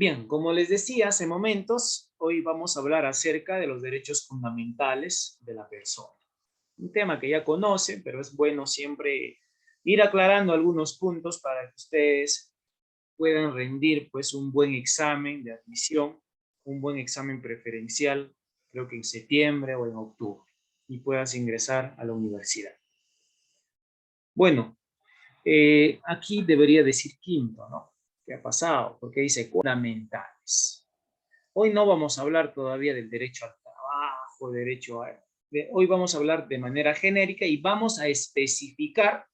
Bien, como les decía hace momentos, hoy vamos a hablar acerca de los derechos fundamentales de la persona. Un tema que ya conocen, pero es bueno siempre ir aclarando algunos puntos para que ustedes puedan rendir pues un buen examen de admisión, un buen examen preferencial, creo que en septiembre o en octubre, y puedas ingresar a la universidad. Bueno, aquí debería decir quinto, ¿no? ¿Qué ha pasado? Porque dice fundamentales. Hoy no vamos a hablar todavía del derecho al trabajo, hoy vamos a hablar de manera genérica y vamos a especificar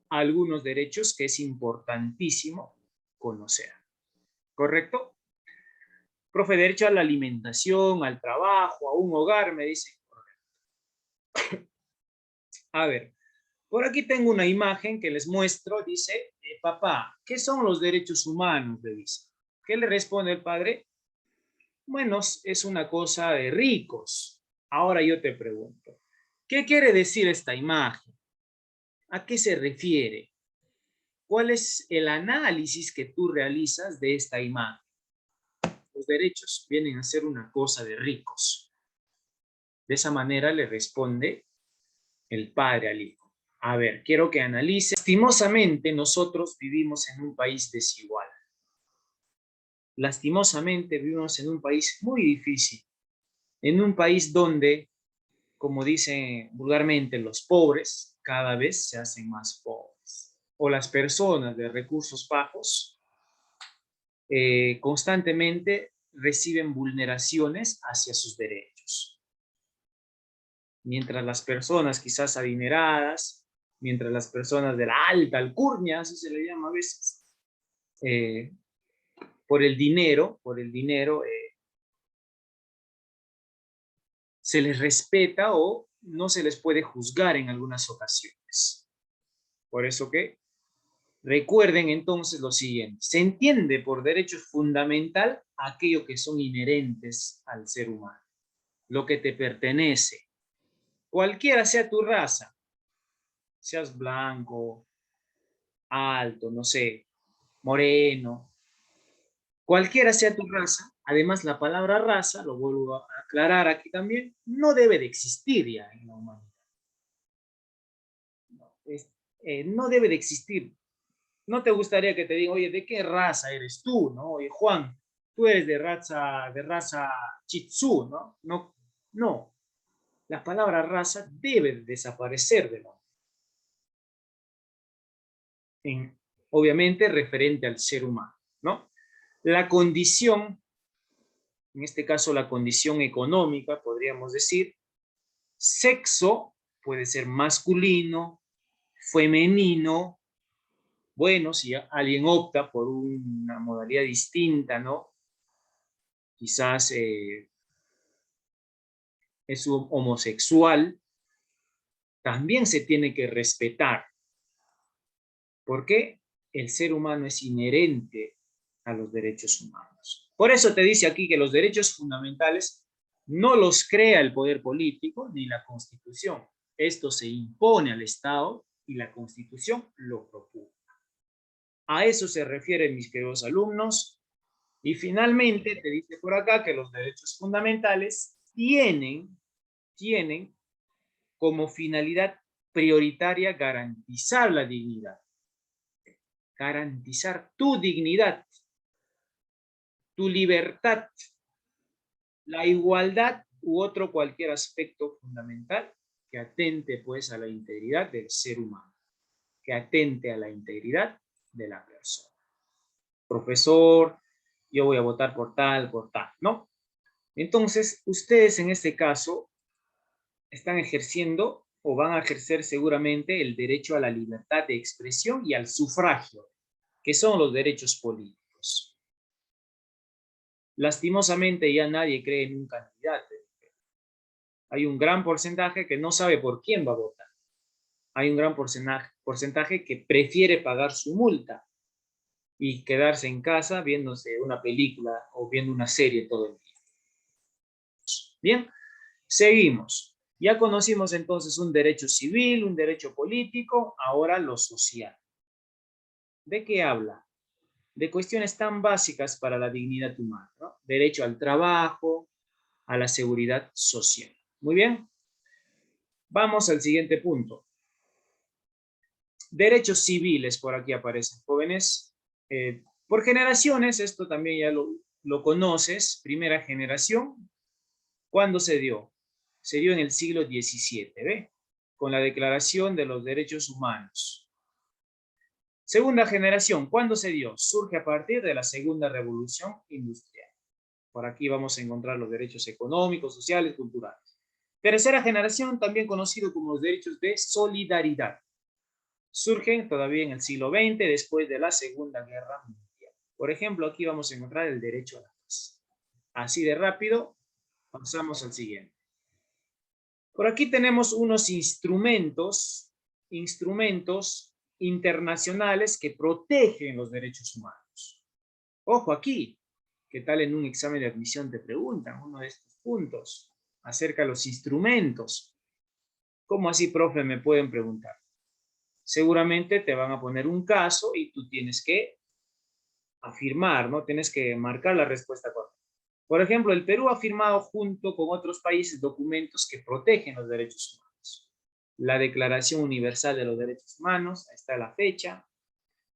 algunos derechos que es importantísimo conocer. ¿Correcto? Profe, derecho a la alimentación, al trabajo, a un hogar, me dice. A ver, por aquí tengo una imagen que les muestro, dice, papá, ¿qué son los derechos humanos? Le dice. ¿Qué le responde el padre? Bueno, es una cosa de ricos. Ahora yo te pregunto, ¿qué quiere decir esta imagen? ¿A qué se refiere? ¿Cuál es el análisis que tú realizas de esta imagen? Los derechos vienen a ser una cosa de ricos. De esa manera le responde el padre al hijo. A ver, quiero que analice. Lastimosamente, nosotros vivimos en un país desigual. Lastimosamente, vivimos en un país muy difícil. En un país donde, como dicen vulgarmente, los pobres cada vez se hacen más pobres. O las personas de recursos bajos constantemente reciben vulneraciones hacia sus derechos. Mientras las personas quizás adineradas, mientras las personas de la alta alcurnia, así se le llama a veces, por el dinero, se les respeta o no se les puede juzgar en algunas ocasiones. Por eso que recuerden entonces lo siguiente, se entiende por derecho fundamental aquello que son inherentes al ser humano, lo que te pertenece, cualquiera sea tu raza, seas blanco, alto, no sé, moreno, cualquiera sea tu raza, además la palabra raza, lo vuelvo a aclarar aquí también, no debe de existir ya en la humanidad. No debe de existir. No te gustaría que te diga, oye, ¿de qué raza eres tú? ¿No? Oye, Juan, tú eres de raza Chitsu, ¿no? No, no. La palabra raza debe de desaparecer de la obviamente referente al ser humano, ¿no? La condición, en este caso la condición económica, podríamos decir, sexo puede ser masculino, femenino, bueno, si alguien opta por una modalidad distinta, ¿no? Quizás es homosexual, también se tiene que respetar, porque el ser humano es inherente a los derechos humanos. Por eso te dice aquí que los derechos fundamentales no los crea el poder político ni la Constitución. Esto se impone al Estado y la Constitución lo propugna. A eso se refieren mis queridos alumnos. Y finalmente te dice por acá que los derechos fundamentales tienen como finalidad prioritaria garantizar la dignidad. Garantizar tu dignidad, tu libertad, la igualdad u otro cualquier aspecto fundamental que atente pues a la integridad del ser humano, que atente a la integridad de la persona. Profesor, yo voy a votar por tal, ¿no? Entonces, ustedes en este caso están ejerciendo o van a ejercer seguramente el derecho a la libertad de expresión y al sufragio, que son los derechos políticos. Lastimosamente ya nadie cree en un candidato. Hay un gran porcentaje que no sabe por quién va a votar. Hay un gran porcentaje que prefiere pagar su multa y quedarse en casa viéndose una película o viendo una serie todo el día. Bien, seguimos. Ya conocimos entonces un derecho civil, un derecho político, ahora lo social. ¿De qué habla? de cuestiones tan básicas para la dignidad humana, ¿no? Derecho al trabajo, a la seguridad social. Muy bien. Vamos al siguiente punto. Derechos civiles, por aquí aparecen, jóvenes. Por generaciones, esto también ya lo conoces. Primera generación, ¿cuándo se dio? Se dio en el siglo XVII, ¿ve? Con la Declaración de los Derechos Humanos. Segunda generación, ¿cuándo se dio? Surge a partir de la Segunda Revolución Industrial. Por aquí vamos a encontrar los derechos económicos, sociales, culturales. Tercera generación, también conocido como los derechos de solidaridad. Surgen todavía en el siglo XX, después de la Segunda Guerra Mundial. Por ejemplo, aquí vamos a encontrar el derecho a la paz. Así de rápido, pasamos al siguiente. Por aquí tenemos unos instrumentos internacionales que protegen los derechos humanos. Ojo aquí, ¿qué tal en un examen de admisión te preguntan uno de estos puntos acerca de los instrumentos? ¿Cómo así, profe, me pueden preguntar? Seguramente te van a poner un caso y tú tienes que afirmar, ¿no? Tienes que marcar la respuesta correcta. Por ejemplo, el Perú ha firmado junto con otros países documentos que protegen los derechos humanos. La Declaración Universal de los Derechos Humanos, ahí está la fecha.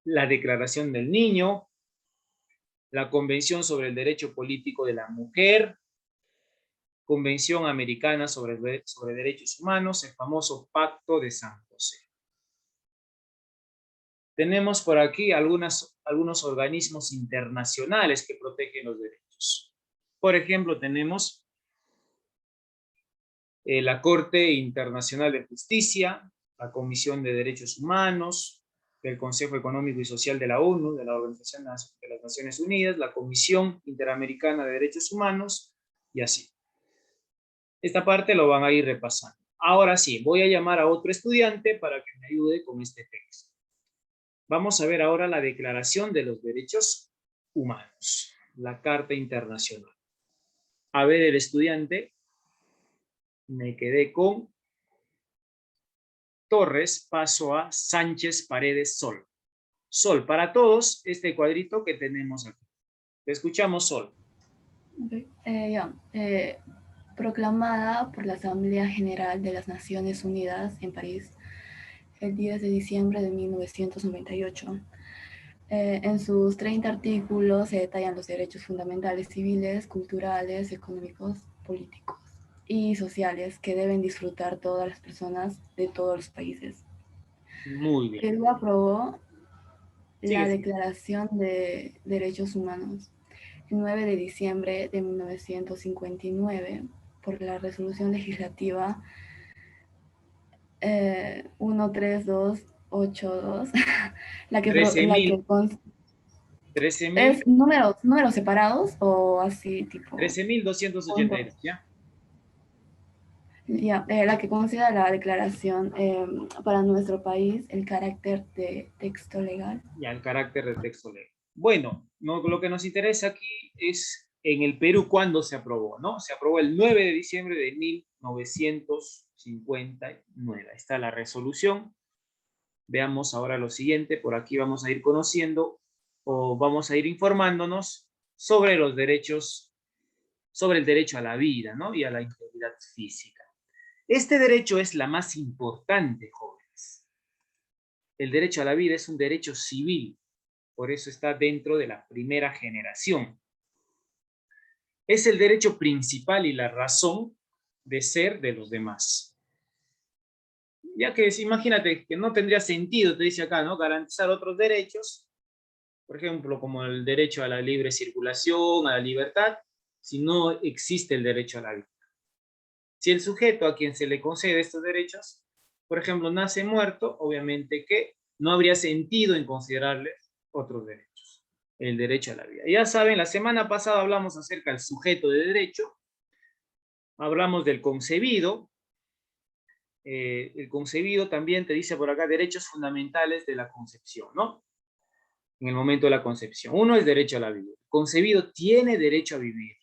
La Declaración del Niño. La Convención sobre el Derecho Político de la Mujer. Convención Americana sobre Derechos Humanos, el famoso Pacto de San José. Tenemos por aquí algunos organismos internacionales que protegen los derechos. Por ejemplo, tenemos la Corte Internacional de Justicia, la Comisión de Derechos Humanos, el Consejo Económico y Social de la ONU, de la Organización de las Naciones Unidas, la Comisión Interamericana de Derechos Humanos, y así. Esta parte lo van a ir repasando. Ahora sí, voy a llamar a otro estudiante para que me ayude con este texto. Vamos a ver ahora la Declaración de los Derechos Humanos, la Carta Internacional. A ver, el estudiante, me quedé con Torres, paso a Sánchez Paredes Sol. Sol, para todos, este cuadrito que tenemos aquí. Te escuchamos, Sol. Okay. Proclamada por la Asamblea General de las Naciones Unidas en París el 10 de diciembre de 1998. En sus 30 artículos se detallan los derechos fundamentales civiles, culturales, económicos, políticos y sociales que deben disfrutar todas las personas de todos los países. Muy bien. Perú aprobó la Sigue. Declaración de Derechos Humanos el 9 de diciembre de 1959 por la resolución legislativa 13282, la que 13.000. es números separados o así tipo 13.282, ¿ya? ya, la que considera la declaración para nuestro país el carácter de texto legal. Ya, el carácter de texto legal. Bueno, lo que nos interesa aquí es en el Perú cuándo se aprobó, ¿no? Se aprobó el 9 de diciembre de 1959. Ahí está la resolución. Veamos ahora lo siguiente. Por aquí vamos a ir conociendo o vamos a ir informándonos sobre los derechos, sobre el derecho a la vida, ¿no? Y a la integridad física. Este derecho es la más importante, jóvenes. El derecho a la vida es un derecho civil. Por eso está dentro de la primera generación. Es el derecho principal y la razón de ser de los demás. Ya que imagínate que no tendría sentido, te dice acá, ¿no? Garantizar otros derechos, por ejemplo, como el derecho a la libre circulación, a la libertad, si no existe el derecho a la vida. Si el sujeto a quien se le concede estos derechos, por ejemplo, nace muerto, obviamente que no habría sentido en considerarle otros derechos. El derecho a la vida. Ya saben, la semana pasada hablamos acerca del sujeto de derecho, hablamos del concebido. El concebido también te dice por acá derechos fundamentales de la concepción, ¿no? En el momento de la concepción. Uno es derecho a la vida. El concebido tiene derecho a vivir.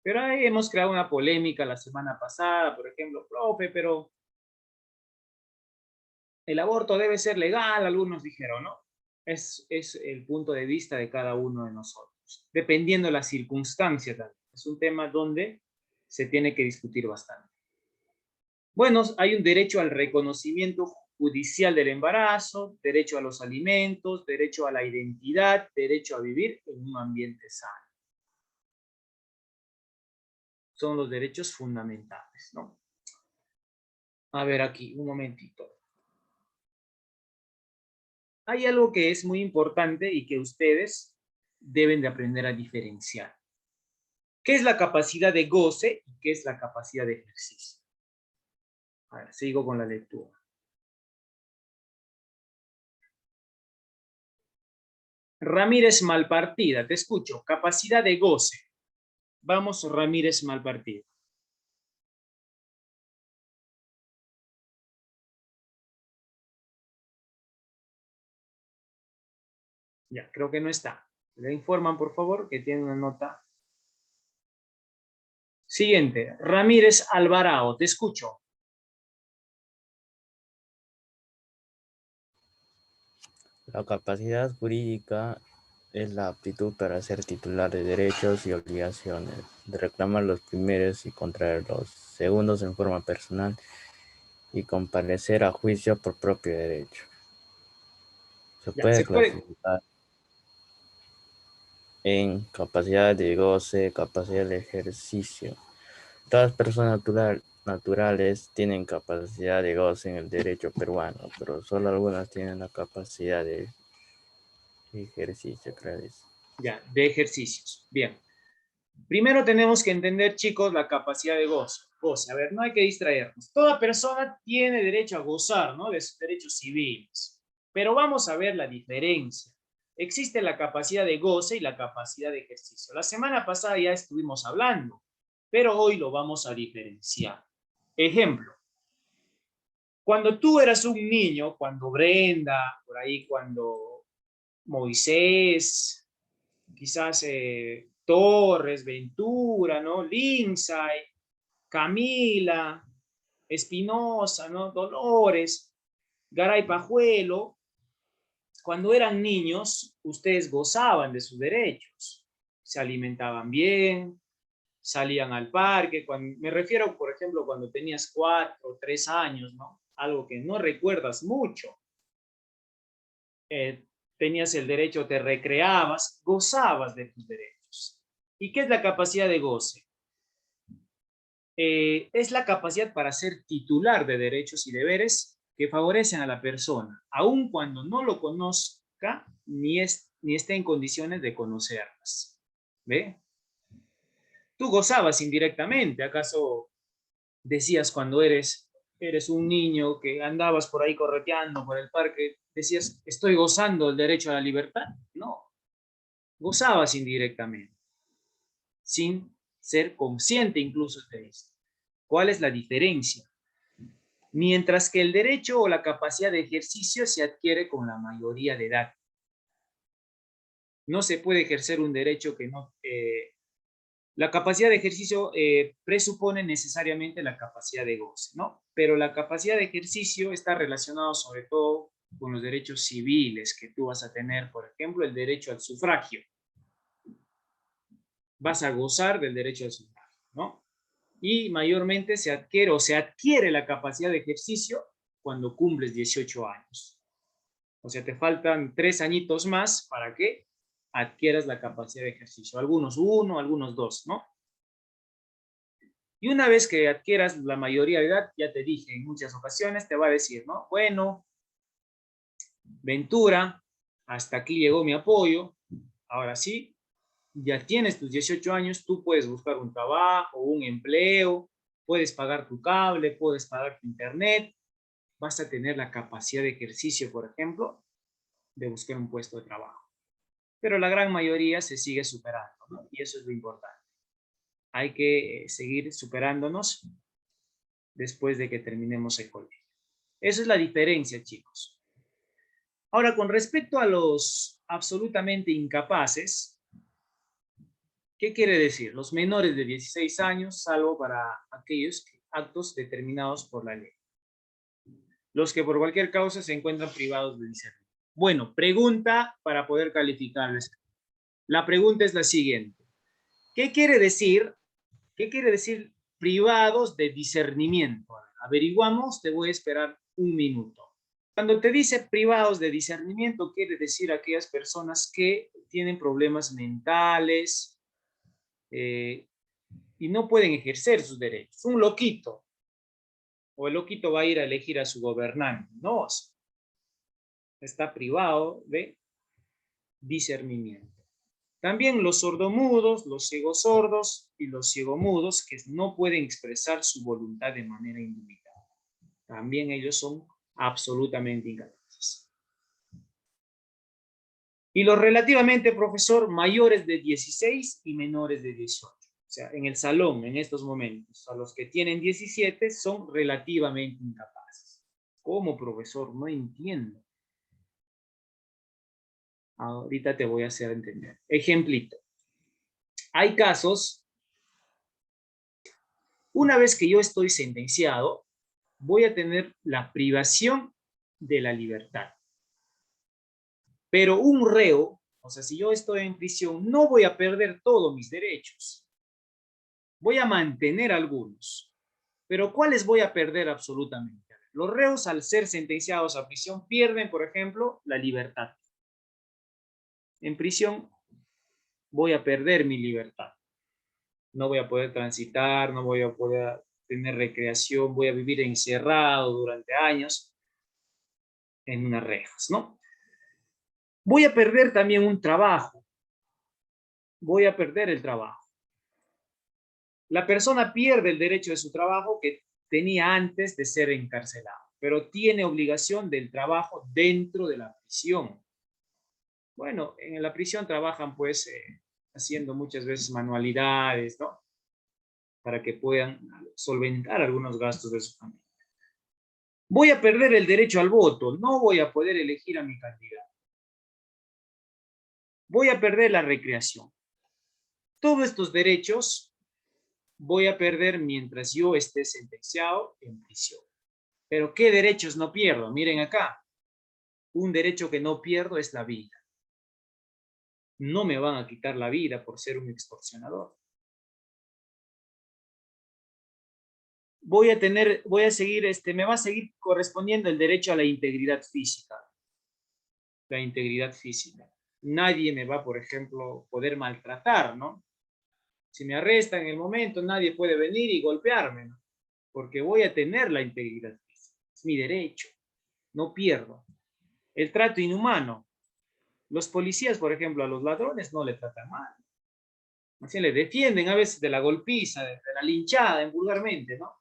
Pero ahí hemos creado una polémica la semana pasada, por ejemplo, profe, pero el aborto debe ser legal, algunos dijeron, ¿no? Es el punto de vista de cada uno de nosotros, dependiendo de la circunstancia también. Es un tema donde se tiene que discutir bastante. Bueno, hay un derecho al reconocimiento judicial del embarazo, derecho a los alimentos, derecho a la identidad, derecho a vivir en un ambiente sano. Son los derechos fundamentales, ¿no? A ver aquí, un momentito. Hay algo que es muy importante y que ustedes deben de aprender a diferenciar. ¿Qué es la capacidad de goce y qué es la capacidad de ejercicio? A ver, sigo con la lectura. Ramírez Malpartida, te escucho. Capacidad de goce. Vamos, Ramírez Malpartida. Ya, creo que no está. Le informan, por favor, que tiene una nota. Siguiente, Ramírez Alvarado, te escucho. La capacidad jurídica es la aptitud para ser titular de derechos y obligaciones, de reclamar los primeros y contraer los segundos en forma personal y comparecer a juicio por propio derecho. Se Ya, puede se puede. clasificar en capacidad de goce, capacidad de ejercicio. Todas las personas naturales tienen capacidad de goce en el derecho peruano, pero solo algunas tienen la capacidad de ejercicio, creo. Ya, de ejercicios. Bien. Primero tenemos que entender, chicos, la capacidad de goce. A ver, no hay que distraernos. Toda persona tiene derecho a gozar, ¿no? De sus derechos civiles. Pero vamos a ver la diferencia. Existe la capacidad de goce y la capacidad de ejercicio. La semana pasada ya estuvimos hablando, pero hoy lo vamos a diferenciar. Ejemplo, cuando tú eras un niño, cuando Brenda, por ahí cuando Moisés, quizás Torres, Ventura, ¿no? Lindsay, Camila, Espinosa, ¿no? Dolores, Garay Pajuelo, cuando eran niños, ustedes gozaban de sus derechos, se alimentaban bien, salían al parque, me refiero, por ejemplo, cuando tenías 4 o 3 años, ¿no? Algo que no recuerdas mucho. Tenías el derecho, te recreabas, gozabas de tus derechos. ¿Y qué es la capacidad de goce? Es la capacidad para ser titular de derechos y deberes que favorecen a la persona, aun cuando no lo conozca ni esté en condiciones de conocerlas. ¿Ve? Tú gozabas indirectamente, ¿acaso decías cuando eres un niño que andabas por ahí correteando por el parque, decías, estoy gozando el derecho a la libertad? No, gozabas indirectamente, sin ser consciente incluso de esto. ¿Cuál es la diferencia? Mientras que el derecho o la capacidad de ejercicio se adquiere con la mayoría de edad. No se puede ejercer un derecho que no... la capacidad de ejercicio presupone necesariamente la capacidad de goce, ¿no? Pero la capacidad de ejercicio está relacionada sobre todo con los derechos civiles que tú vas a tener, por ejemplo, el derecho al sufragio. Vas a gozar del derecho al sufragio, ¿no? Y mayormente se adquiere la capacidad de ejercicio cuando cumples 18 años. O sea, te faltan 3 añitos más para que adquieras la capacidad de ejercicio. Algunos 1, algunos 2, ¿no? Y una vez que adquieras la mayoría de edad, ya te dije en muchas ocasiones, te va a decir, ¿no? Bueno, Ventura, hasta aquí llegó mi apoyo. Ahora sí, ya tienes tus 18 años, tú puedes buscar un trabajo, un empleo, puedes pagar tu cable, puedes pagar tu internet, vas a tener la capacidad de ejercicio, por ejemplo, de buscar un puesto de trabajo. Pero la gran mayoría se sigue superando, ¿no? Y eso es lo importante. Hay que seguir superándonos después de que terminemos el colegio. Esa es la diferencia, chicos. Ahora, con respecto a los absolutamente incapaces, ¿qué quiere decir? Los menores de 16 años, salvo para aquellos actos determinados por la ley. Los que por cualquier causa se encuentran privados de discernimiento. Bueno, pregunta para poder calificarles. La pregunta es la siguiente. ¿Qué quiere decir privados de discernimiento? Averiguamos, te voy a esperar un minuto. Cuando te dice privados de discernimiento, quiere decir aquellas personas que tienen problemas mentales y no pueden ejercer sus derechos. Un loquito, o el loquito va a ir a elegir a su gobernante. No, está privado de discernimiento. También los sordomudos, los ciegosordos y los ciegomudos que no pueden expresar su voluntad de manera individual. También ellos son absolutamente incapaces. Y los relativamente, profesor, mayores de 16 y menores de 18. O sea, en el salón, en estos momentos, a los que tienen 17 son relativamente incapaces. ¿Cómo, profesor? No entiendo. Ahorita te voy a hacer entender. Ejemplito. Hay casos, una vez que yo estoy sentenciado, voy a tener la privación de la libertad. Pero un reo, o sea, si yo estoy en prisión, no voy a perder todos mis derechos. Voy a mantener algunos. Pero ¿cuáles voy a perder absolutamente? Los reos, al ser sentenciados a prisión, pierden, por ejemplo, la libertad. En prisión voy a perder mi libertad. No voy a poder transitar, no voy a poder tener recreación, voy a vivir encerrado durante años en unas rejas, ¿no? Voy a perder también un trabajo. Voy a perder el trabajo. La persona pierde el derecho de su trabajo que tenía antes de ser encarcelado, pero tiene obligación del trabajo dentro de la prisión. Bueno, en la prisión trabajan pues haciendo muchas veces manualidades, ¿no? Para que puedan solventar algunos gastos de su familia. Voy a perder el derecho al voto, no voy a poder elegir a mi candidato. Voy a perder la recreación. Todos estos derechos voy a perder mientras yo esté sentenciado en prisión. Pero ¿qué derechos no pierdo? Miren acá. Un derecho que no pierdo es la vida. No me van a quitar la vida por ser un extorsionador. Me va a seguir correspondiendo el derecho a la integridad física. La integridad física. Nadie me va, por ejemplo, poder maltratar, ¿no? Si me arrestan en el momento, nadie puede venir y golpearme, ¿no? Porque voy a tener la integridad física. Es mi derecho. No pierdo. El trato inhumano. Los policías, por ejemplo, a los ladrones no le tratan mal. Así le defienden a veces de la golpiza, de la linchada, vulgarmente, ¿no?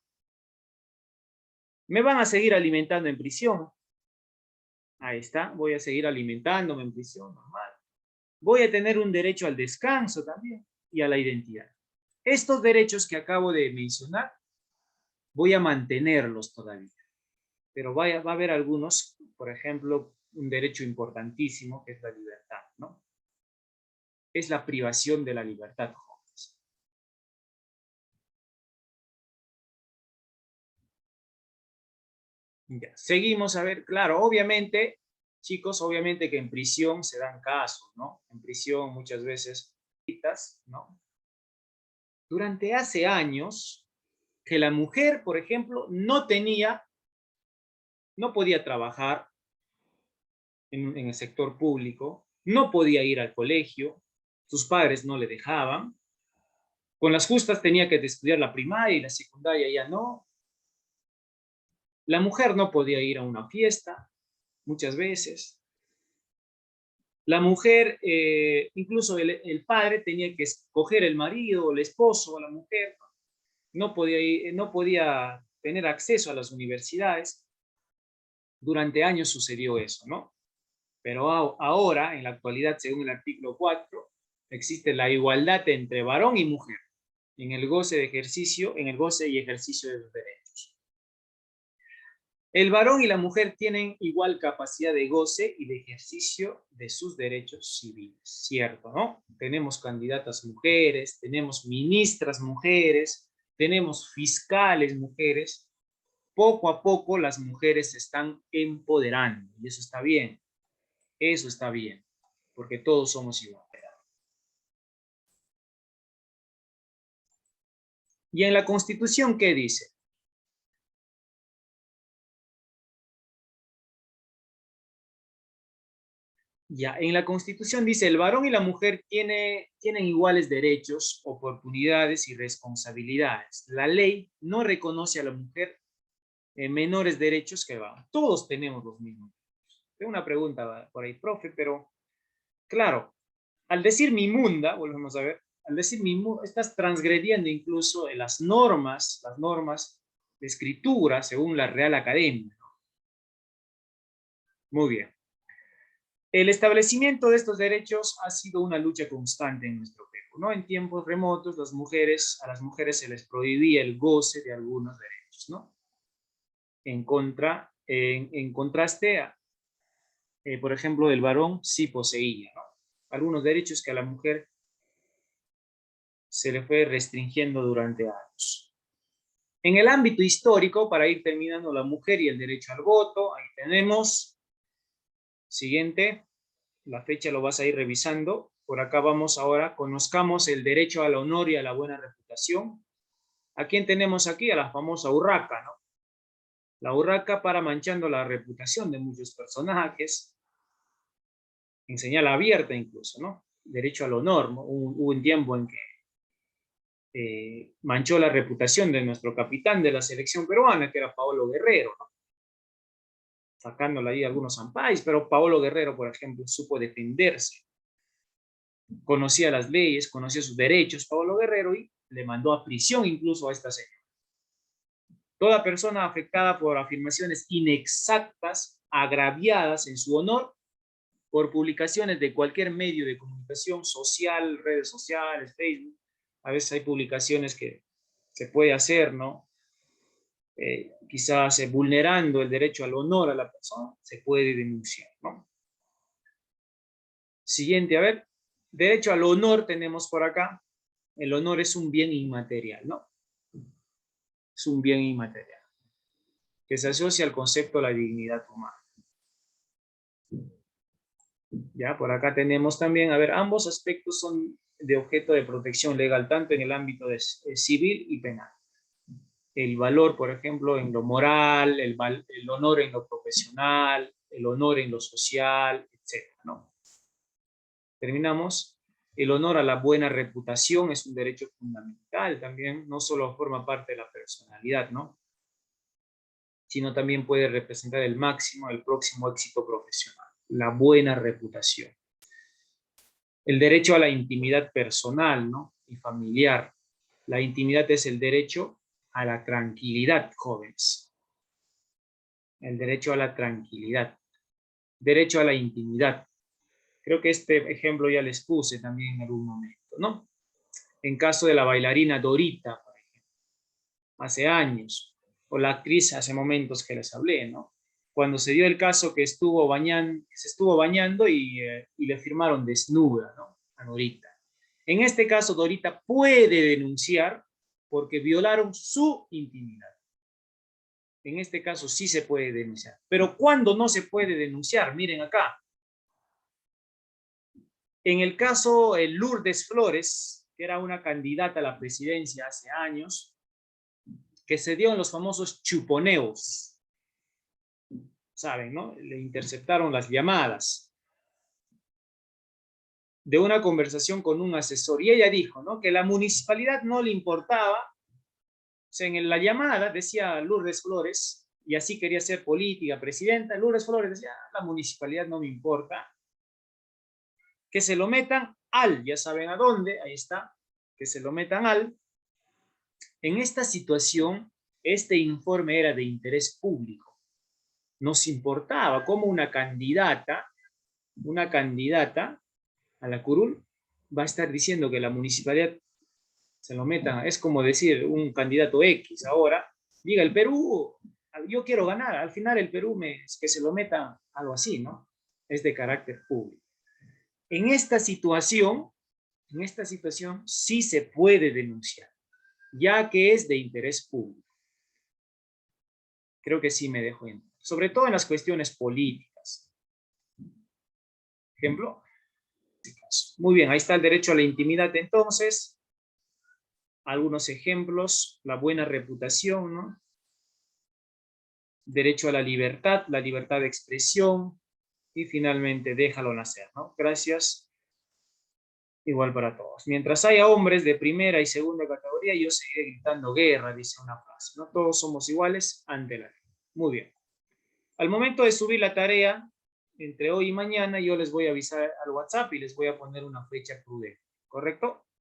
Me van a seguir alimentando en prisión. Ahí está, voy a seguir alimentándome en prisión, normal. Voy a tener un derecho al descanso también y a la identidad. Estos derechos que acabo de mencionar, voy a mantenerlos todavía. Pero va a haber algunos, por ejemplo, un derecho importantísimo que es la libertad, ¿no? Es la privación de la libertad, jóvenes. Ya, seguimos a ver, claro, obviamente, chicos, obviamente que en prisión se dan casos, ¿no? En prisión muchas veces, ¿no? Durante hace años, que la mujer, por ejemplo, no podía trabajar en el sector público, no podía ir al colegio, sus padres no le dejaban, con las justas tenía que estudiar la primaria y la secundaria ya no. La mujer no podía ir a una fiesta, muchas veces. La mujer, incluso el padre tenía que escoger el marido o el esposo o la mujer. No podía tener acceso a las universidades. Durante años sucedió eso, ¿no? Pero ahora, en la actualidad, según el artículo 4, existe la igualdad entre varón y mujer en el goce y ejercicio de los derechos. El varón y la mujer tienen igual capacidad de goce y de ejercicio de sus derechos civiles, ¿cierto, no? Tenemos candidatas mujeres, tenemos ministras mujeres, tenemos fiscales mujeres. Poco a poco las mujeres se están empoderando y eso está bien. Eso está bien, porque todos somos iguales. ¿Y en la Constitución qué dice? Ya, en la Constitución dice, el varón y la mujer tienen iguales derechos, oportunidades y responsabilidades. La ley no reconoce a la mujer menores derechos que el varón. Todos tenemos los mismos. Tengo una pregunta por ahí, profe, pero claro, al decir mimunda, volvemos a ver, al decir mimunda, estás transgrediendo incluso las normas de escritura según la Real Academia. Muy bien. El establecimiento de estos derechos ha sido una lucha constante en nuestro Perú, ¿no? En tiempos remotos, a las mujeres se les prohibía el goce de algunos derechos, ¿no? En contraste, por ejemplo, el varón sí poseía, ¿no? Algunos derechos que a la mujer se le fue restringiendo durante años. En el ámbito histórico, para ir terminando, la mujer y el derecho al voto, ahí tenemos, siguiente, la fecha lo vas a ir revisando. Por acá vamos ahora, conozcamos el derecho al honor y a la buena reputación. ¿A quién tenemos aquí? A la famosa urraca, ¿no? La urraca para manchando la reputación de muchos personajes, en señal abierta incluso, ¿no? Derecho al honor, ¿no? Hubo un tiempo en que manchó la reputación de nuestro capitán de la selección peruana, que era Paolo Guerrero, ¿no? Sacándole ahí algunos ampais, pero Paolo Guerrero, por ejemplo, supo defenderse. Conocía las leyes, conocía sus derechos, Paolo Guerrero, y le mandó a prisión incluso a esta señora. Toda persona afectada por afirmaciones inexactas, agraviadas en su honor, por publicaciones de cualquier medio de comunicación social, redes sociales, Facebook, a veces hay publicaciones que se puede hacer, ¿no? Quizás vulnerando el derecho al honor a la persona, se puede denunciar, ¿no? Siguiente, a ver, derecho al honor tenemos por acá. El honor es un bien inmaterial, ¿no? Es un bien inmaterial, que se asocia al concepto de la dignidad humana. Ya, por acá tenemos también, a ver, ambos aspectos son de objeto de protección legal, tanto en el ámbito civil y penal. El valor, por ejemplo, en lo moral, el honor en lo profesional, el honor en lo social, etc., ¿no? Terminamos. El honor a la buena reputación es un derecho fundamental también, no solo forma parte de la personalidad, ¿no? Sino también puede representar el próximo éxito profesional, la buena reputación. El derecho a la intimidad personal, ¿no? Y familiar. La intimidad es el derecho a la tranquilidad, jóvenes. El derecho a la tranquilidad. Derecho a la intimidad. Creo que este ejemplo ya les puse también en algún momento, ¿no? En caso de la bailarina Dorita, por ejemplo, hace años, o la actriz hace momentos que les hablé, ¿no? Cuando se dio el caso que se estuvo bañando y le firmaron desnuda, ¿no? A Dorita. En este caso, Dorita puede denunciar porque violaron su intimidad. En este caso sí se puede denunciar. Pero ¿cuándo no se puede denunciar? Miren acá. En el caso de Lourdes Flores, que era una candidata a la presidencia hace años, que se dio en los famosos chuponeos, ¿saben, no? Le interceptaron las llamadas de una conversación con un asesor, y ella dijo, ¿no?, que la municipalidad no le importaba. O sea, en la llamada decía Lourdes Flores, y así quería ser política, presidenta. Lourdes Flores decía, la municipalidad no me importa, que se lo metan ya saben a dónde, ahí está, que se lo metan En esta situación, este informe era de interés público. Nos importaba cómo una candidata a la curul va a estar diciendo que la municipalidad se lo metan. Es como decir un candidato X ahora, diga el Perú, yo quiero ganar, al final el Perú que se lo metan, algo así, ¿no? Es de carácter público. En esta situación sí se puede denunciar, ya que es de interés público. Creo que sí me dejo entender. Sobre todo en las cuestiones políticas. ejemplo. Muy bien, ahí está el derecho a la intimidad entonces. Algunos ejemplos, la buena reputación, ¿no? Derecho a la libertad de expresión, y finalmente déjalo nacer, ¿no? Gracias. Igual para todos. Mientras haya hombres de primera y segunda categoría, yo seguiré gritando guerra, dice una frase, ¿no? Todos somos iguales ante la ley. Muy bien. Al momento de subir la tarea, entre hoy y mañana, yo les voy a avisar al WhatsApp y les voy a poner una fecha prudente, ¿correcto?